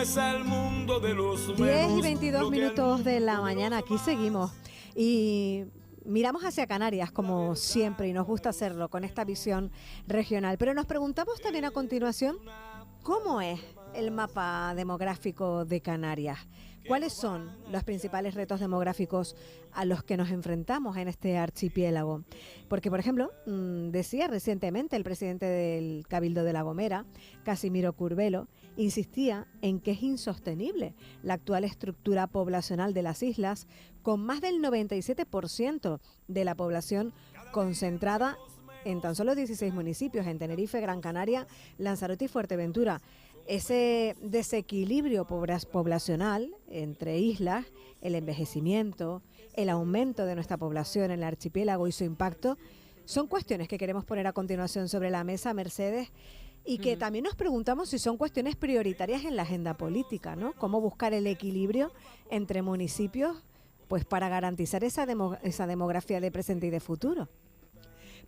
es el mundo de los 10:22 minutos de la mañana, aquí seguimos y miramos hacia Canarias como siempre y nos gusta hacerlo con esta visión regional, pero nos preguntamos también a continuación ¿cómo es el mapa demográfico de Canarias? ¿Cuáles son los principales retos demográficos a los que nos enfrentamos en este archipiélago? Porque, por ejemplo, decía recientemente el presidente del Cabildo de La Gomera, Casimiro Curbelo, insistía en que es insostenible la actual estructura poblacional de las islas, con más del 97% de la población concentrada en tan solo 16 municipios, en Tenerife, Gran Canaria, Lanzarote y Fuerteventura. Ese desequilibrio poblacional entre islas, el envejecimiento, el aumento de nuestra población en el archipiélago y su impacto, son cuestiones que queremos poner a continuación sobre la mesa, Mercedes, y que también nos preguntamos si son cuestiones prioritarias en la agenda política, ¿no? Cómo buscar el equilibrio entre municipios, pues para garantizar esa demografía de presente y de futuro.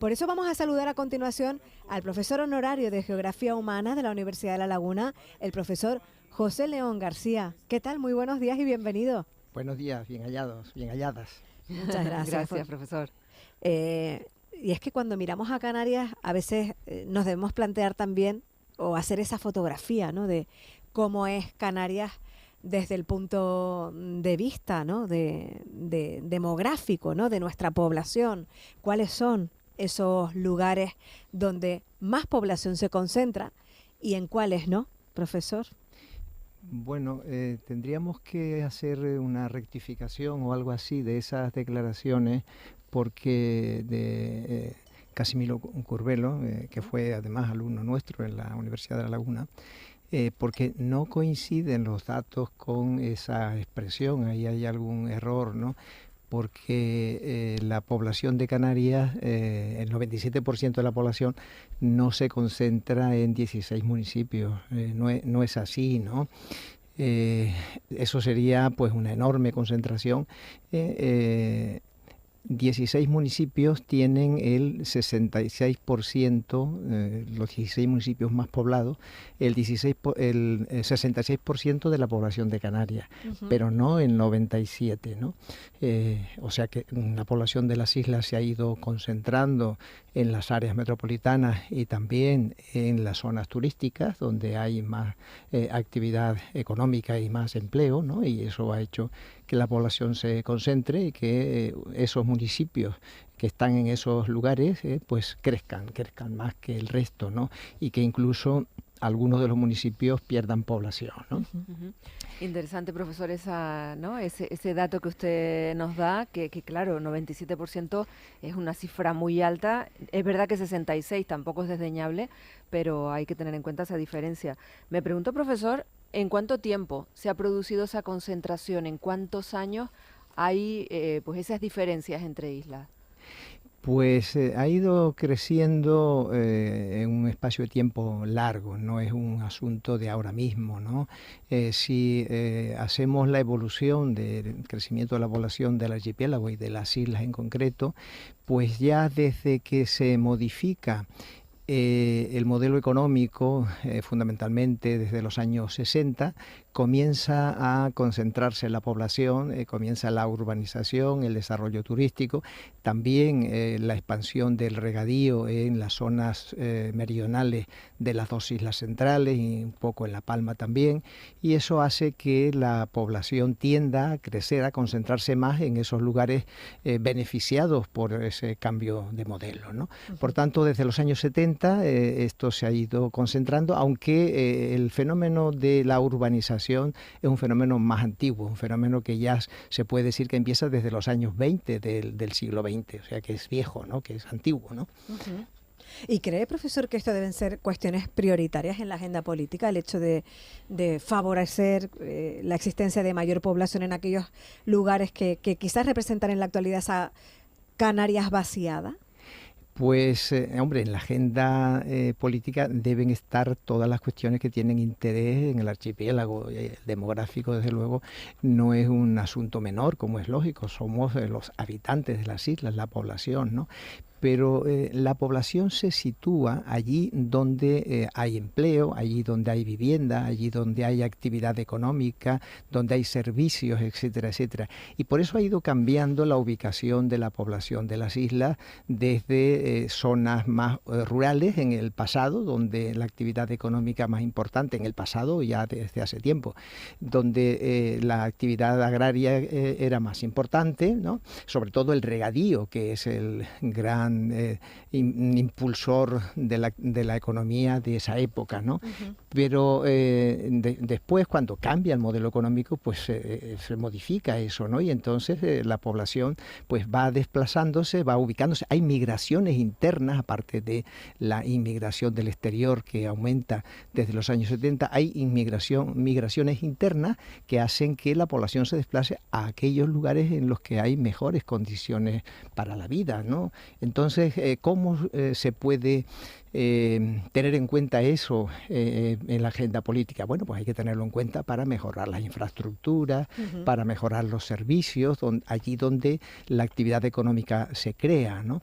Por eso vamos a saludar a continuación al profesor honorario de Geografía Humana de la Universidad de La Laguna, el profesor José León García. ¿Qué tal? Muy buenos días y bienvenido. Buenos días, bien hallados, bien halladas. Muchas gracias. Gracias, profesor. Y es que cuando miramos a Canarias, a veces nos debemos plantear también, o hacer esa fotografía, ¿no?, de cómo es Canarias desde el punto de vista, ¿no?, de demográfico, ¿no?, de nuestra población. ¿Cuáles son esos lugares donde más población se concentra y en cuáles no, profesor? Bueno, tendríamos que hacer una rectificación o algo así de esas declaraciones, porque de Casimiro Curbelo, que fue además alumno nuestro en la Universidad de La Laguna, porque no coinciden los datos con esa expresión, ahí hay algún error, ¿no? Porque la población de Canarias, el 97% de la población no se concentra en 16 municipios, no es así, ¿no? Eso sería pues una enorme concentración. 16 municipios tienen el 66%, los 16 municipios más poblados, el 66% de la población de Canarias, pero no el 97%, ¿no? O sea que la población de las islas se ha ido concentrando en las áreas metropolitanas y también en las zonas turísticas, donde hay más actividad económica y más empleo, ¿no? Y eso ha hecho que la población se concentre y que esos municipios que están en esos lugares pues crezcan más que el resto, ¿no? Y que incluso algunos de los municipios pierdan población, ¿no? Interesante, profesor, ese dato que usted nos da, que claro, 97% es una cifra muy alta. Es verdad que 66 tampoco es desdeñable, pero hay que tener en cuenta esa diferencia. Me pregunto, profesor, ¿en cuánto tiempo se ha producido esa concentración? ¿En cuántos años hay pues esas diferencias entre islas? Pues ha ido creciendo en un espacio de tiempo largo, no es un asunto de ahora mismo, ¿no? Si hacemos la evolución del crecimiento de la población del archipiélago y de las islas en concreto, pues ya desde que se modifica el modelo económico, fundamentalmente desde los años 60, comienza a concentrarse la población, comienza la urbanización, el desarrollo turístico, también la expansión del regadío en las zonas meridionales de las dos islas centrales y un poco en La Palma también, y eso hace que la población tienda a crecer, a concentrarse más en esos lugares beneficiados por ese cambio de modelo, ¿no? Por tanto, desde los años 70 esto se ha ido concentrando, aunque el fenómeno de la urbanización es un fenómeno más antiguo, un fenómeno que ya se puede decir que empieza desde los años 20 del siglo XX, o sea que es viejo, ¿no? Que es antiguo, ¿no? ¿Y cree, profesor, que esto deben ser cuestiones prioritarias en la agenda política, el hecho de favorecer la existencia de mayor población en aquellos lugares que quizás representan en la actualidad esa Canarias vaciada? Pues, hombre, en la agenda política deben estar todas las cuestiones que tienen interés en el archipiélago. El demográfico, desde luego, no es un asunto menor, como es lógico. Somos los habitantes de las islas, la población, ¿no? pero la población se sitúa allí donde hay empleo, allí donde hay vivienda, allí donde hay actividad económica, donde hay servicios, etcétera, etcétera. Y por eso ha ido cambiando la ubicación de la población de las islas desde zonas más rurales en el pasado, donde la actividad económica más importante, en el pasado ya desde hace tiempo, donde la actividad agraria era más importante, ¿no? Sobre todo el regadío, que es el gran impulsor de la economía de esa época, ¿no? Pero después, cuando cambia el modelo económico, pues se modifica eso, ¿no? Y entonces la población pues va desplazándose, va ubicándose. Hay migraciones internas, aparte de la inmigración del exterior que aumenta desde los años 70, hay migraciones internas que hacen que la población se desplace a aquellos lugares en los que hay mejores condiciones para la vida, ¿no? Entonces, ¿cómo se puede tener en cuenta eso en la agenda política? Bueno, pues hay que tenerlo en cuenta para mejorar las infraestructuras, para mejorar los servicios, allí donde la actividad económica se crea, ¿no?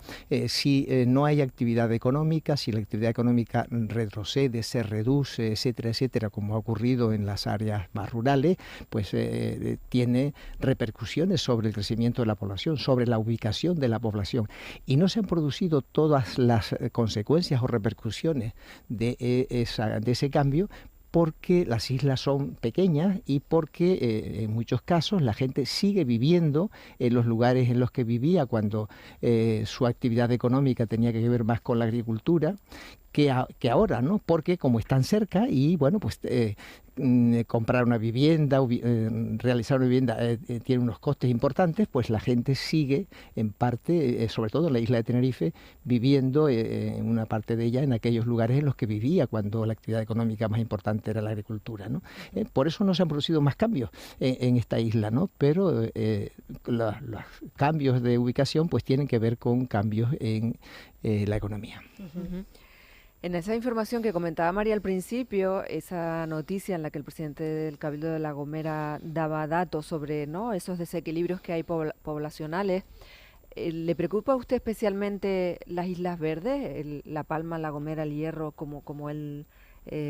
Si no hay actividad económica, si la actividad económica retrocede, se reduce, etcétera, etcétera, como ha ocurrido en las áreas más rurales, pues tiene repercusiones sobre el crecimiento de la población, sobre la ubicación de la población. Y no se han producido todas las consecuencias o repercusiones de ese cambio, porque las islas son pequeñas y porque en muchos casos la gente sigue viviendo en los lugares en los que vivía cuando su actividad económica tenía que ver más con la agricultura que ahora, ¿no? Porque como están cerca y, bueno, pues comprar una vivienda, realizar una vivienda tiene unos costes importantes, pues la gente sigue en parte, sobre todo en la isla de Tenerife, viviendo en una parte de ella en aquellos lugares en los que vivía cuando la actividad económica más importante era la agricultura, ¿no? Por eso no se han producido más cambios en esta isla, ¿no? Pero los cambios de ubicación pues tienen que ver con cambios en la economía. En esa información que comentaba María al principio, esa noticia en la que el presidente del Cabildo de La Gomera daba datos sobre, ¿no?, esos desequilibrios que hay poblacionales, ¿le preocupa a usted especialmente las Islas Verdes, La Palma, La Gomera, El Hierro, como él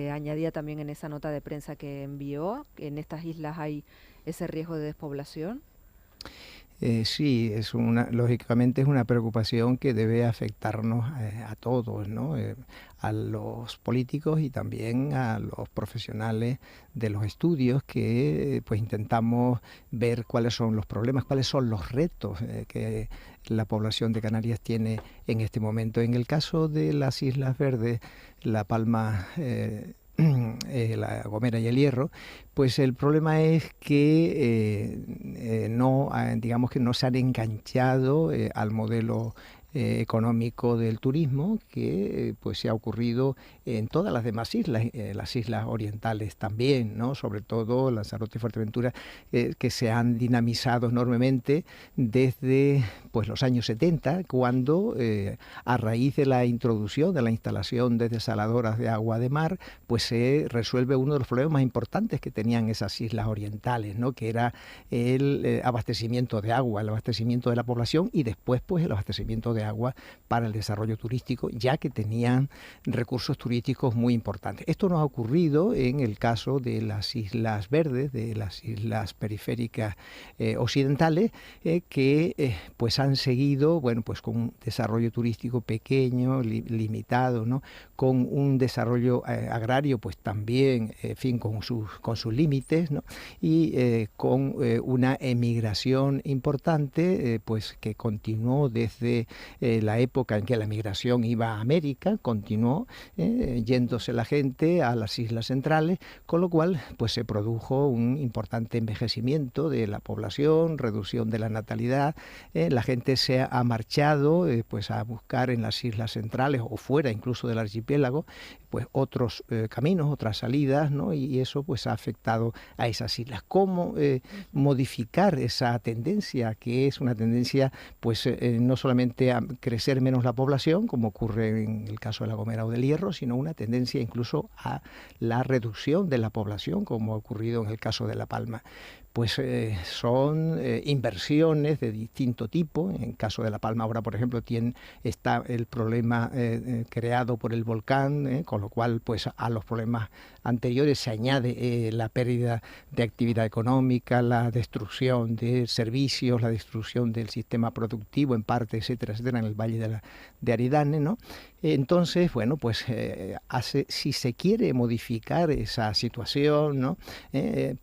añadía también en esa nota de prensa que envió? ¿En estas islas hay ese riesgo de despoblación? Sí, lógicamente es una preocupación que debe afectarnos a todos, ¿no? A los políticos y también a los profesionales de los estudios que pues intentamos ver cuáles son los problemas, cuáles son los retos que la población de Canarias tiene en este momento. En el caso de las Islas Verdes, La Palma, La Gomera y El Hierro, pues el problema es que digamos que no se han enganchado al modelo económico del turismo que pues se ha ocurrido en todas las demás islas, las islas orientales también, ¿no? Sobre todo Lanzarote y Fuerteventura, que se han dinamizado enormemente desde pues los años 70, cuando a raíz de la introducción de la instalación de desaladoras de agua de mar, pues se resuelve uno de los problemas más importantes que tenían esas islas orientales, ¿no? Que era el abastecimiento de agua, el abastecimiento de la población y después pues el abastecimiento de agua para el desarrollo turístico, ya que tenían recursos turísticos muy importantes. Esto no ha ocurrido en el caso de las Islas Verdes, de las islas periféricas occidentales, que pues han seguido, bueno, pues con un desarrollo turístico pequeño, limitado, ¿no? Con un desarrollo agrario, pues también, en fin, con sus límites, ¿no? Y con una emigración importante, pues que continuó desde la época en que la migración iba a América, continuó yéndose la gente a las islas centrales, con lo cual pues se produjo un importante envejecimiento de la población, reducción de la natalidad, la gente se ha marchado pues a buscar en las islas centrales o fuera incluso del archipiélago pues otros caminos, otras salidas, ¿no? Y eso pues ha afectado a esas islas. ¿Cómo modificar esa tendencia, que es una tendencia pues no solamente crecer menos la población, como ocurre en el caso de La Gomera o del Hierro, sino una tendencia incluso a la reducción de la población, como ha ocurrido en el caso de La Palma. Pues son inversiones de distinto tipo. En el caso de La Palma ahora, por ejemplo, está el problema creado por el volcán, con lo cual pues a los problemas anteriores se añade la pérdida de actividad económica, la destrucción de servicios, la destrucción del sistema productivo en parte, etcétera, etcétera, en el Valle de Aridane, ¿no? Entonces, bueno, pues si se quiere modificar esa situación, ¿no?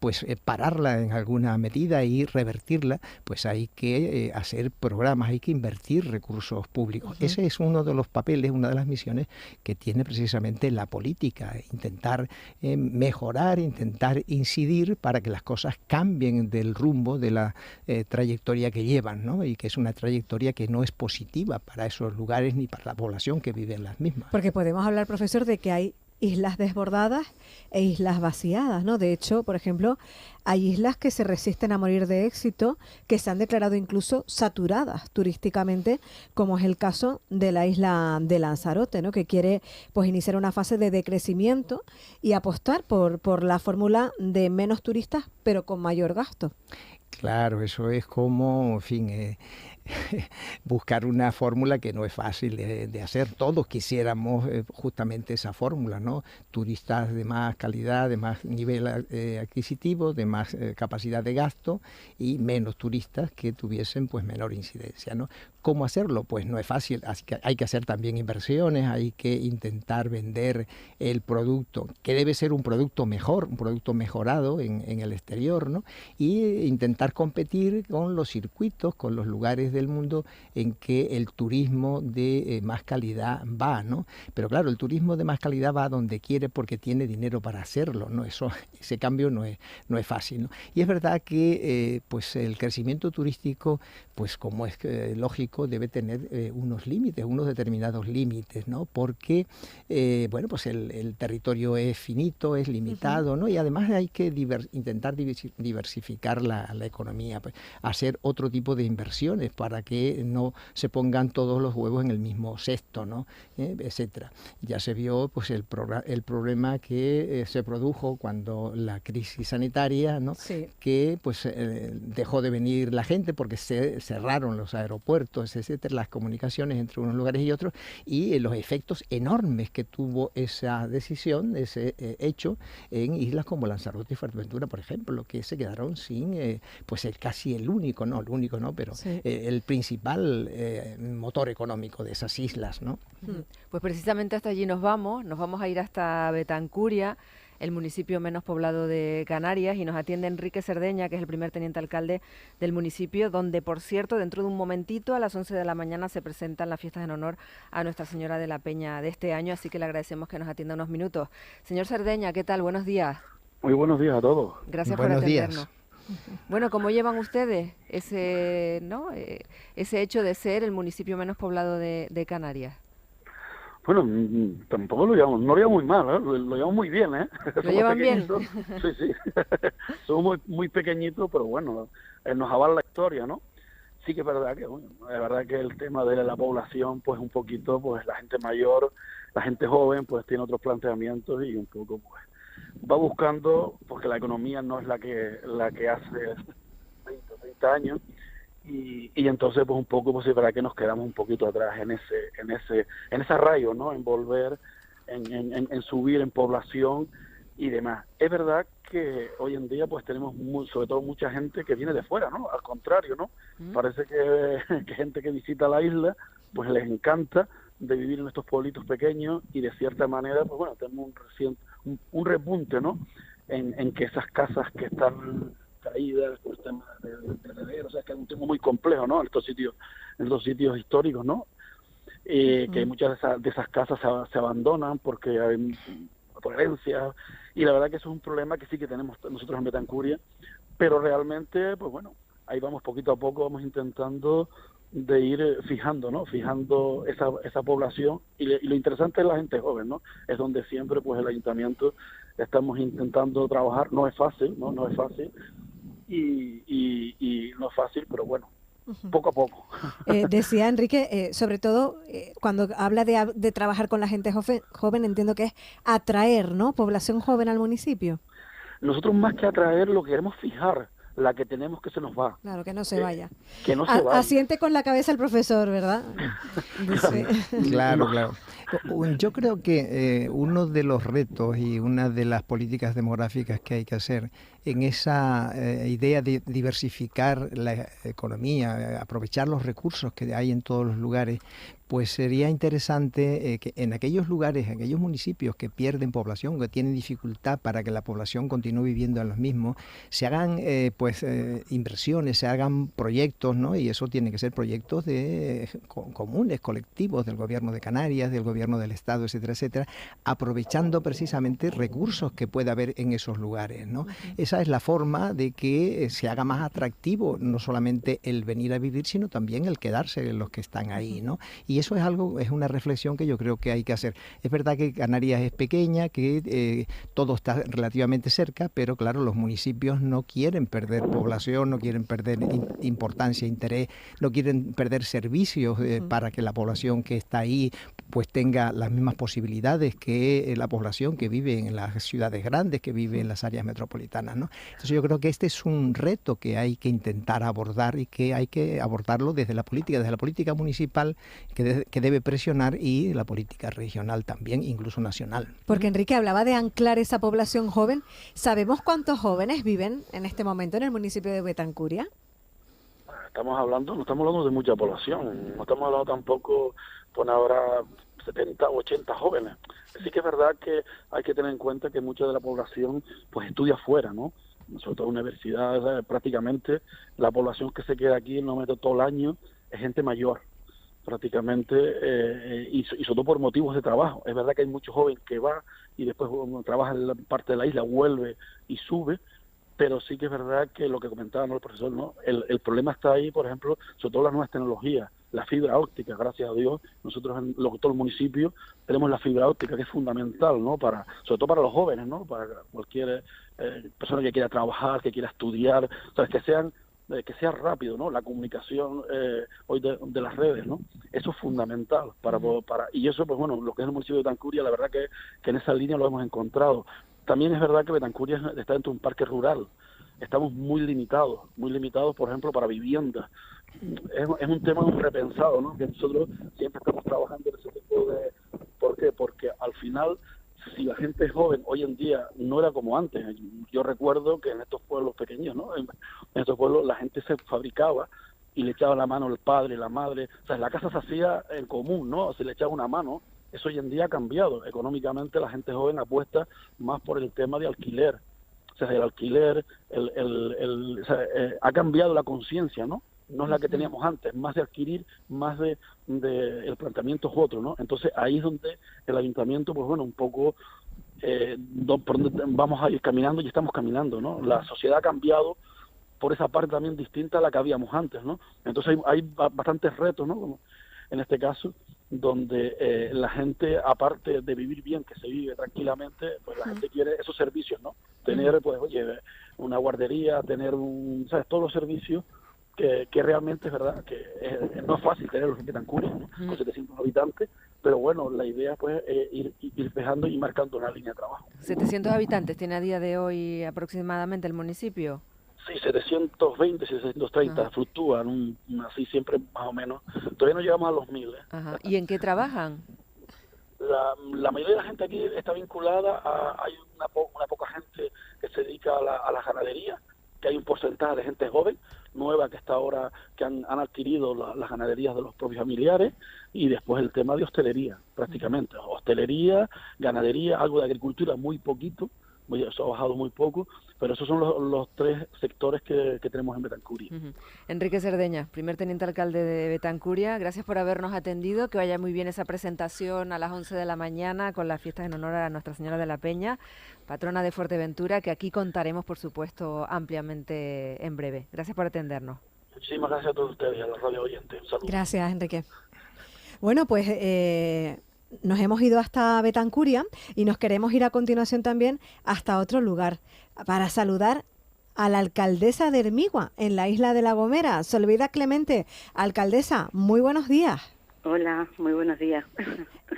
Pues pararla en alguna medida y revertirla, pues hay que hacer programas, hay que invertir recursos públicos. Ese es uno de los papeles, una de las misiones que tiene precisamente la política, intentar mejorar, intentar incidir para que las cosas cambien del rumbo de la trayectoria que llevan, ¿no? Y que es una trayectoria que no es positiva para esos lugares ni para la población que vive en las mismas. Porque podemos hablar, profesor, de que hay islas desbordadas e islas vaciadas, ¿no? De hecho, por ejemplo, hay islas que se resisten a morir de éxito, que se han declarado incluso saturadas turísticamente, como es el caso de la isla de Lanzarote, ¿no? Que quiere pues iniciar una fase de decrecimiento y apostar por la fórmula de menos turistas, pero con mayor gasto. Claro, eso es como, en fin, buscar una fórmula que no es fácil de hacer. Todos quisiéramos justamente esa fórmula, ¿no? Turistas de más calidad, de más nivel adquisitivo, de más capacidad de gasto y menos turistas que tuviesen pues menor incidencia, ¿no? ¿Cómo hacerlo? Pues no es fácil. Así que hay que hacer también inversiones, hay que intentar vender el producto, que debe ser un producto mejor, un producto mejorado en el exterior, ¿no? Y intentar competir con los circuitos, con los lugares del mundo en que el turismo de más calidad va, ¿no? Pero claro, el turismo de más calidad va donde quiere porque tiene dinero para hacerlo, ¿no? Ese cambio no es fácil, ¿no? Y es verdad que pues el crecimiento turístico, pues como es lógico, debe tener unos límites, unos determinados límites, ¿no? Porque, bueno, pues el territorio es finito, es limitado, ¿no? Y además hay que intentar diversificar la economía, pues, hacer otro tipo de inversiones para que no se pongan todos los huevos en el mismo cesto, ¿no? Etcétera. Ya se vio pues el problema que se produjo cuando la crisis sanitaria, ¿no? Sí. Que pues dejó de venir la gente porque se cerraron los aeropuertos, etcétera, las comunicaciones entre unos lugares y otros, y los efectos enormes que tuvo esa decisión, ese hecho en islas como Lanzarote y Fuerteventura, por ejemplo, que se quedaron sin pues casi el único, pero sí, el principal motor económico de esas islas, ¿no? Pues precisamente hasta allí nos vamos a ir hasta Betancuria, el municipio menos poblado de Canarias, y nos atiende Enrique Cerdeña, que es el primer teniente alcalde del municipio, donde, por cierto, dentro de un momentito, a las 11 de la mañana, se presentan las fiestas en honor a Nuestra Señora de la Peña de este año, así que le agradecemos que nos atienda unos minutos. Señor Cerdeña, ¿qué tal? Buenos días. Muy buenos días a todos. Gracias por atendernos. Bueno, ¿cómo llevan ustedes ese hecho de ser el municipio menos poblado de Canarias? Bueno, tampoco no lo llevamos muy mal, ¿eh? Lo llevamos muy bien, ¿eh? ¿Lo llevan bien? Sí, sí. Somos muy pequeñitos, pero bueno, nos avala la historia, ¿no? Sí que es verdad que el tema de la población, pues un poquito, pues la gente mayor, la gente joven, pues tiene otros planteamientos y un poco, pues, va buscando, porque la economía no es la que hace 20 o 30 años, y entonces pues un poco pues es verdad que nos quedamos un poquito atrás en ese arraigo, ¿no? En volver, en subir en población y demás. Es verdad que hoy en día pues tenemos sobre todo mucha gente que viene de fuera, ¿no? Al contrario, ¿no? Parece que gente que visita la isla pues les encanta de vivir en estos pueblitos pequeños, y de cierta manera pues bueno, tenemos un repunte, ¿no? En que esas casas que están caídas por temas de heredero, o sea, que es un tema muy complejo, ¿no? En estos sitios históricos, ¿no? Que muchas de esas casas se abandonan porque hay por herencia, y la verdad que eso es un problema que sí que tenemos nosotros en Betancuria, pero realmente, pues bueno, ahí vamos poquito a poco, vamos intentando de ir fijando esa población, y lo interesante es la gente joven, ¿no? Es donde siempre pues el ayuntamiento estamos intentando trabajar. No es fácil, ¿no? No es fácil, y no es fácil, pero bueno, poco a poco. Decía Enrique, sobre todo cuando habla de trabajar con la gente joven, entiendo que es atraer, ¿no? Población joven al municipio. Nosotros más que atraer, lo que queremos fijar, la que tenemos que se nos va. Claro, que no se vaya. Que no se vaya. Asiente con la cabeza el profesor, ¿verdad? Dice. Claro, claro. Yo creo que uno de los retos y una de las políticas demográficas que hay que hacer en esa idea de diversificar la economía, aprovechar los recursos que hay en todos los lugares, pues sería interesante que en aquellos lugares, en aquellos municipios que pierden población, que tienen dificultad para que la población continúe viviendo en los mismos, se hagan inversiones, se hagan proyectos, ¿no? Y eso tiene que ser proyectos comunes, colectivos, del gobierno de Canarias, del gobierno del Estado, etcétera, etcétera, aprovechando precisamente recursos que pueda haber en esos lugares, ¿no? Esa es la forma de que se haga más atractivo no solamente el venir a vivir, sino también el quedarse los que están ahí, ¿no? Y eso es una reflexión que yo creo que hay que hacer. Es verdad que Canarias es pequeña, que todo está relativamente cerca, pero claro, los municipios no quieren perder población, no quieren perder importancia, interés, no quieren perder servicios para que la población que está ahí pues tenga las mismas posibilidades que la población que vive en las ciudades grandes, que vive en las áreas metropolitanas, ¿no? Entonces yo creo que este es un reto que hay que intentar abordar y que hay que abordarlo desde la política municipal que debe presionar y la política regional también, incluso nacional. Porque Enrique hablaba de anclar esa población joven. ¿Sabemos cuántos jóvenes viven en este momento en el municipio de Betancuria? No estamos hablando de mucha población, no estamos hablando tampoco, pues ahora 70 o 80 jóvenes. Sí que es verdad que hay que tener en cuenta que mucha de la población pues estudia afuera, ¿no? Sobre todo en universidades, prácticamente la población que se queda aquí no mete todo el año es gente mayor, prácticamente, y sobre todo por motivos de trabajo. Es verdad que hay mucho joven que va y después trabaja en la parte de la isla, vuelve y sube, pero sí que es verdad que lo que comentaba, ¿no?, el profesor, ¿no? El problema está ahí, por ejemplo, sobre todo las nuevas tecnologías, la fibra óptica. Gracias a Dios, nosotros en todo el municipio tenemos la fibra óptica, que es fundamental, ¿no?, sobre todo para los jóvenes, ¿no?, para cualquier persona que quiera trabajar, que quiera estudiar, ¿sabes?, que sea rápido, ¿no?, la comunicación hoy de las redes, ¿no? Eso es fundamental y eso, pues bueno, lo que es el municipio de Betancuria, la verdad que en esa línea lo hemos encontrado. También es verdad que Betancuria está dentro de un parque rural. Estamos muy limitados, por ejemplo, para vivienda. Es un tema repensado, ¿no?, que nosotros siempre estamos trabajando en ese tipo de... ¿Por qué? Porque al final, si la gente es joven, hoy en día no era como antes. Yo recuerdo que en estos pueblos pequeños, ¿no?, en estos pueblos la gente se fabricaba y le echaba la mano al padre, la madre. O sea, la casa se hacía en común, ¿no? Se le echaba una mano. Eso hoy en día ha cambiado. Económicamente la gente joven apuesta más por el tema de alquiler. O sea, el alquiler, ha cambiado la conciencia, ¿no? No es la que teníamos antes, más de adquirir, más de el planteamiento es otro, ¿no? Entonces ahí es donde el ayuntamiento, pues bueno, un poco por donde vamos a ir caminando y estamos caminando, ¿no? La sociedad ha cambiado por esa parte también distinta a la que habíamos antes, ¿no? Entonces hay bastantes retos, ¿no? Como en este caso, donde la gente, aparte de vivir bien, que se vive tranquilamente, pues la gente quiere esos servicios, ¿no? Tener, pues, oye, una guardería, tener ¿sabes?, todos los servicios que realmente es verdad que no es fácil tenerlos en Betancuria, ¿no?, con 700 habitantes, pero bueno, la idea pues es ir dejando y marcando una línea de trabajo. 700 habitantes tiene a día de hoy aproximadamente el municipio. Sí, 720, 730, ajá, fluctúan, así siempre más o menos. Todavía no llegamos a los 1000. Ajá. ¿Y en qué trabajan? La mayoría de la gente aquí está vinculada hay una poca gente que se dedica a la ganadería, que hay un porcentaje de gente joven, nueva, que está ahora, que han adquirido las ganaderías de los propios familiares, y después el tema de hostelería, prácticamente. Hostelería, ganadería, algo de agricultura, muy poquito, eso ha bajado muy poco, pero esos son los tres sectores que tenemos en Betancuria. Enrique Cerdeña, primer teniente alcalde de Betancuria, gracias por habernos atendido, que vaya muy bien esa presentación a las 11 de la mañana con las fiestas en honor a Nuestra Señora de la Peña, patrona de Fuerteventura, que aquí contaremos, por supuesto, ampliamente en breve. Gracias por atendernos. Muchísimas gracias a todos ustedes, a la radio oyente. Un saludo. Gracias, Enrique. Bueno, pues nos hemos ido hasta Betancuria y nos queremos ir a continuación también hasta otro lugar para saludar a la alcaldesa de Hermigua, en la isla de La Gomera, Solveida Clemente. Alcaldesa, muy buenos días. Hola, muy buenos días.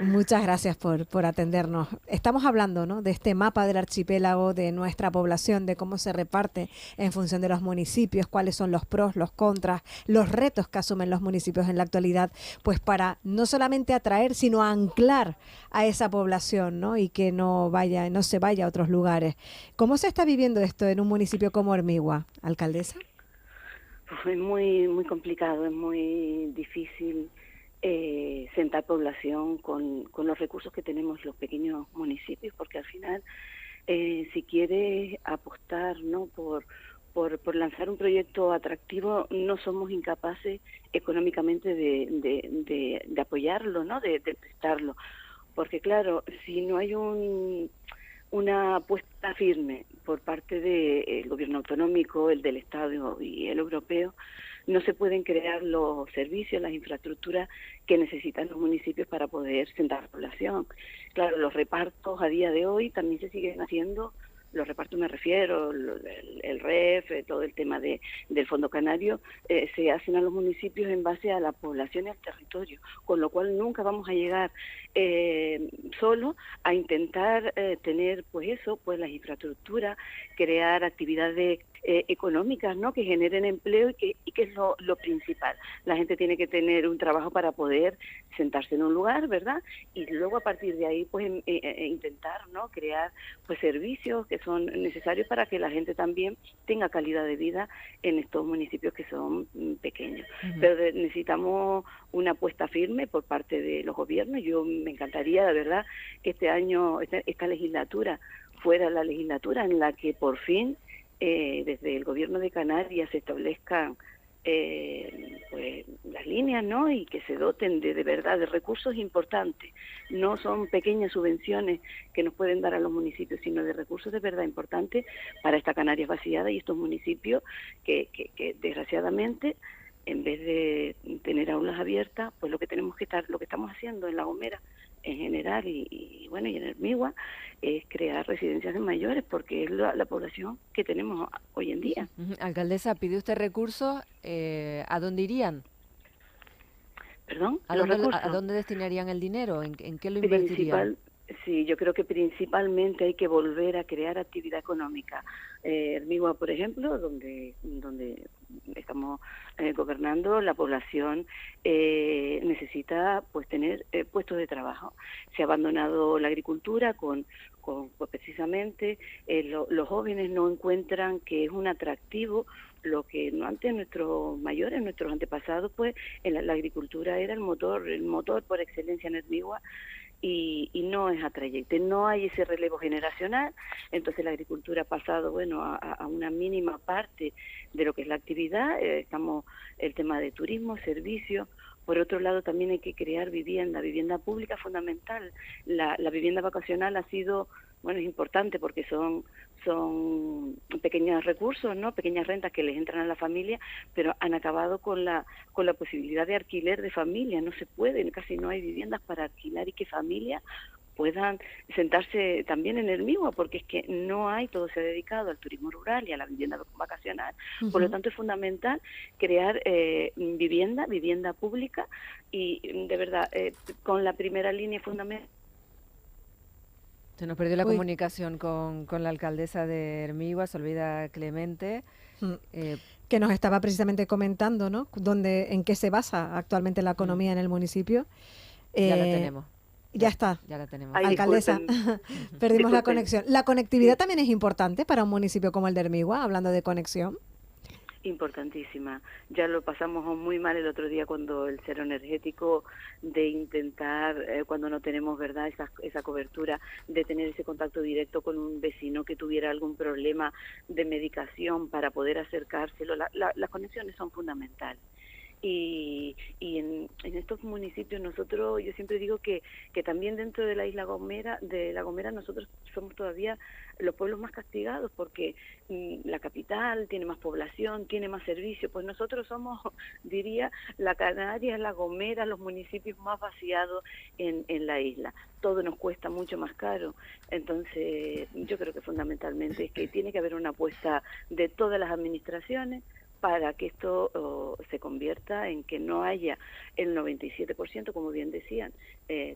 Muchas gracias por atendernos. Estamos hablando, ¿no?, de este mapa del archipiélago, de nuestra población, de cómo se reparte en función de los municipios, cuáles son los pros, los contras, los retos que asumen los municipios en la actualidad, pues para no solamente atraer, sino anclar a esa población, ¿no?, y que no se vaya a otros lugares. ¿Cómo se está viviendo esto en un municipio como Hermigua, alcaldesa? Es muy complicado, es muy difícil sentar población con los recursos que tenemos los pequeños municipios, porque al final, si quieres apostar, ¿no?, por lanzar un proyecto atractivo, no somos incapaces económicamente de apoyarlo, ¿no?, de prestarlo. Porque claro, si no hay una apuesta firme por parte del gobierno autonómico, el del Estado y el europeo, no se pueden crear los servicios, las infraestructuras que necesitan los municipios para poder sentar población. Claro, los repartos a día de hoy también se siguen haciendo, los repartos me refiero, el REF, todo el tema del Fondo Canario, se hacen a los municipios en base a la población y al territorio, con lo cual nunca vamos a llegar solo a intentar tener pues las infraestructuras, crear actividades económicas, ¿no?, que generen empleo y que es lo principal. La gente tiene que tener un trabajo para poder sentarse en un lugar, ¿verdad? Y luego a partir de ahí pues intentar, ¿no?, crear pues servicios que son necesarios para que la gente también tenga calidad de vida en estos municipios que son pequeños. Pero necesitamos una apuesta firme por parte de los gobiernos. Yo me encantaría, de verdad, que este año, esta legislatura fuera la legislatura en la que por fin desde el gobierno de Canarias se establezcan pues las líneas, ¿no?, y que se doten de verdad de recursos importantes. No son pequeñas subvenciones que nos pueden dar a los municipios, sino de recursos de verdad importantes para esta Canarias vaciada y estos municipios que desgraciadamente, en vez de tener aulas abiertas, pues lo que estamos haciendo en La Gomera en general y en Hermigua es crear residencias de mayores, porque es la población que tenemos hoy en día. Alcaldesa, ¿pide usted recursos? ¿A dónde irían? ¿Perdón? ¿A dónde destinarían el dinero? ¿En qué lo invertirían? Sí, yo creo que principalmente hay que volver a crear actividad económica. Hermigua, por ejemplo, donde estamos gobernando, la población necesita pues tener puestos de trabajo. Se ha abandonado la agricultura pues precisamente los jóvenes no encuentran que es un atractivo lo que antes nuestros mayores, nuestros antepasados, pues en la agricultura era el motor por excelencia en Hermigua. Y no es atrayente, no hay ese relevo generacional, entonces la agricultura ha pasado a una mínima parte de lo que es la actividad. Estamos el tema de turismo, servicios. Por otro lado, también hay que crear vivienda pública fundamental. La vivienda vacacional ha sido, es importante porque son pequeños recursos, ¿no?, pequeñas rentas que les entran a la familia, pero han acabado con la posibilidad de alquiler de familia. No se puede, casi no hay viviendas para alquilar y que familias puedan sentarse también en Hermigua, porque es que no hay, todo se ha dedicado al turismo rural y a la vivienda vacacional. Por lo tanto, es fundamental crear vivienda pública y, de verdad, con la primera línea fundamental. Se nos perdió la comunicación con la alcaldesa de Hermigua, Solveida Clemente. Que nos estaba precisamente comentando, ¿no?, en qué se basa actualmente la economía en el municipio. Ya la tenemos. Ya está. Ya la tenemos. Ay, alcaldesa, perdimos la conexión. ¿La conectividad Sí. también es importante para un municipio como el de Hermigua, hablando de conexión? Importantísima. Ya lo pasamos muy mal el otro día cuando el cero energético, de intentar, cuando no tenemos, ¿verdad?, esa cobertura, de tener ese contacto directo con un vecino que tuviera algún problema de medicación para poder acercárselo. Las conexiones son fundamentales. y en estos municipios nosotros, yo siempre digo que también dentro de la isla de La Gomera, nosotros somos todavía los pueblos más castigados, porque la capital tiene más población, tiene más servicios, pues nosotros somos, diría, la Canarias, La Gomera, los municipios más vaciados en la isla. Todo nos cuesta mucho más caro. Entonces yo creo que fundamentalmente es que tiene que haber una apuesta de todas las administraciones para que esto se convierta en que no haya el 97%, como bien decían,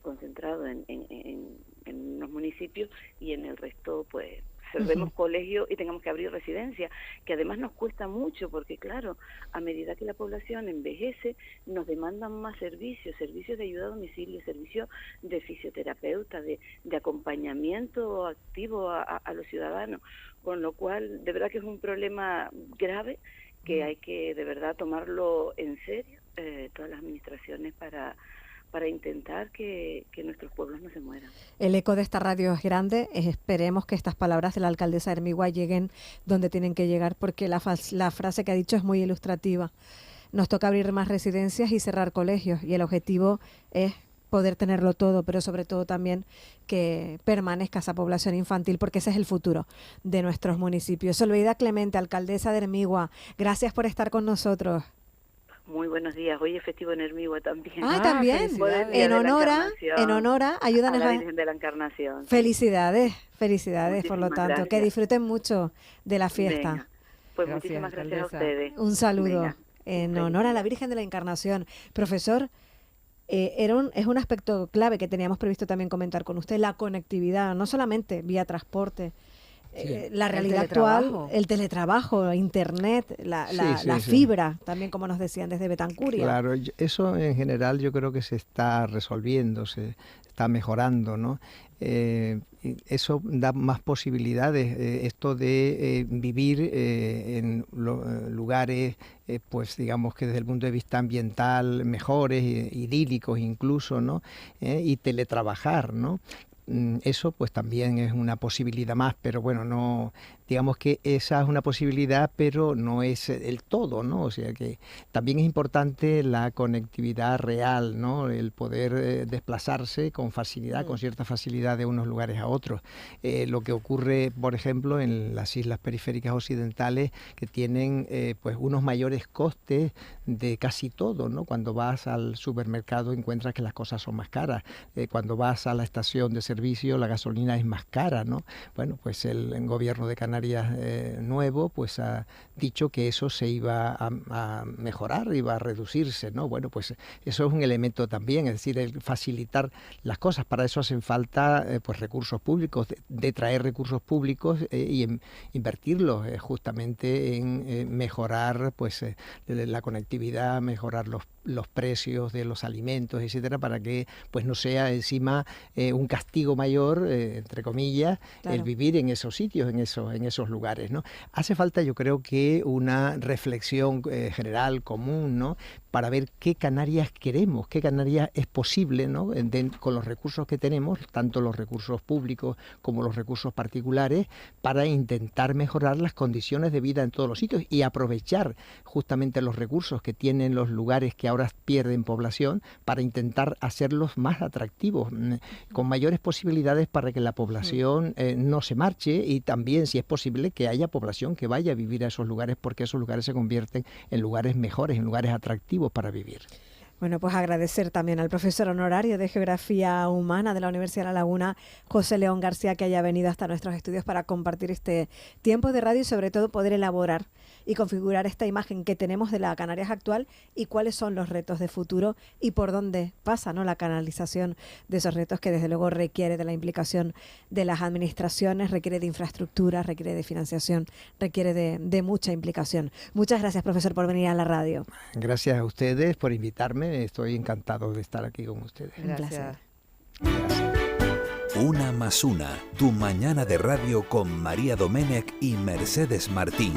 concentrado en los municipios, y en el resto pues cerremos colegios y tengamos que abrir residencias, que además nos cuesta mucho, porque claro, a medida que la población envejece, nos demandan más servicios de ayuda a domicilio, servicios de fisioterapeuta, de acompañamiento activo a los ciudadanos, con lo cual de verdad que es un problema grave que hay que de verdad tomarlo en serio, todas las administraciones, para intentar que nuestros pueblos no se mueran. El eco de esta radio es grande. Esperemos que estas palabras de la alcaldesa de Hermigua lleguen donde tienen que llegar, porque la frase que ha dicho es muy ilustrativa. Nos toca abrir más residencias y cerrar colegios, y el objetivo es poder tenerlo todo, pero sobre todo también que permanezca esa población infantil, porque ese es el futuro de nuestros municipios. Soledad Clemente, alcaldesa de Hermigua, gracias por estar con nosotros. Muy buenos días. Hoy es festivo en Hermigua también. También. En honor a, ayúdanos a la Virgen de la Encarnación. Felicidades por lo tanto. Gracias. Que disfruten mucho de la fiesta. Venga. Pues muchísimas gracias a ustedes. Un saludo. Venga. En honor a la Virgen de la Encarnación. Profesor, es un aspecto clave que teníamos previsto también comentar con usted, la conectividad, no solamente vía transporte, la realidad actual, el teletrabajo, internet, la fibra, también como nos decían desde Betancuria. Claro, eso en general yo creo que se está resolviendo, se está mejorando, ¿no? Eso da más posibilidades, esto de vivir en lugares, pues digamos que desde el punto de vista ambiental mejores, idílicos incluso, ¿no? Y teletrabajar, ¿no? Eso pues también es una posibilidad más, pero bueno, no, digamos que esa es una posibilidad, pero no es el todo, ¿no? O sea que también es importante la conectividad real, ¿no? El poder desplazarse con facilidad, con cierta facilidad de unos lugares a otros. Lo que ocurre, por ejemplo, en las islas periféricas occidentales, que tienen pues unos mayores costes de casi todo, ¿no? Cuando vas al supermercado encuentras que las cosas son más caras. Cuando vas a la estación de servicio la gasolina es más cara, ¿no? Bueno, pues el gobierno de Canarias nuevo pues ha dicho que eso se iba a mejorar, iba a reducirse, ¿no? Bueno, pues eso es un elemento también, es decir, el facilitar las cosas. Para eso hacen falta pues recursos públicos, de traer recursos públicos y invertirlos justamente en mejorar pues la conectividad, mejorar los precios de los alimentos, etcétera, para que pues no sea encima un castigo mayor, entre comillas, claro, el vivir en esos sitios, en esos lugares, ¿no? Hace falta, yo creo que una reflexión general, común, ¿no? Para ver qué Canarias queremos, qué Canarias es posible, ¿no? Con los recursos que tenemos, tanto los recursos públicos como los recursos particulares, para intentar mejorar las condiciones de vida en todos los sitios y aprovechar justamente los recursos que tienen los lugares que ahora pierden población, para intentar hacerlos más atractivos, con mayores posibilidades para que la población no se marche, y también, si es posible, que haya población que vaya a vivir a esos lugares, porque esos lugares se convierten en lugares mejores, en lugares atractivos para vivir. Bueno, pues agradecer también al profesor honorario de Geografía Humana de la Universidad de La Laguna, José León García, que haya venido hasta nuestros estudios para compartir este tiempo de radio y sobre todo poder elaborar y configurar esta imagen que tenemos de la Canarias actual y cuáles son los retos de futuro y por dónde pasa, ¿no?, la canalización de esos retos, que desde luego requiere de la implicación de las administraciones, requiere de infraestructura, requiere de financiación, requiere de mucha implicación. Muchas gracias, profesor, por venir a la radio. Gracias a ustedes por invitarme. Estoy encantado de estar aquí con ustedes. Gracias. Una más una, tu mañana de radio con María Domènech y Mercedes Martín.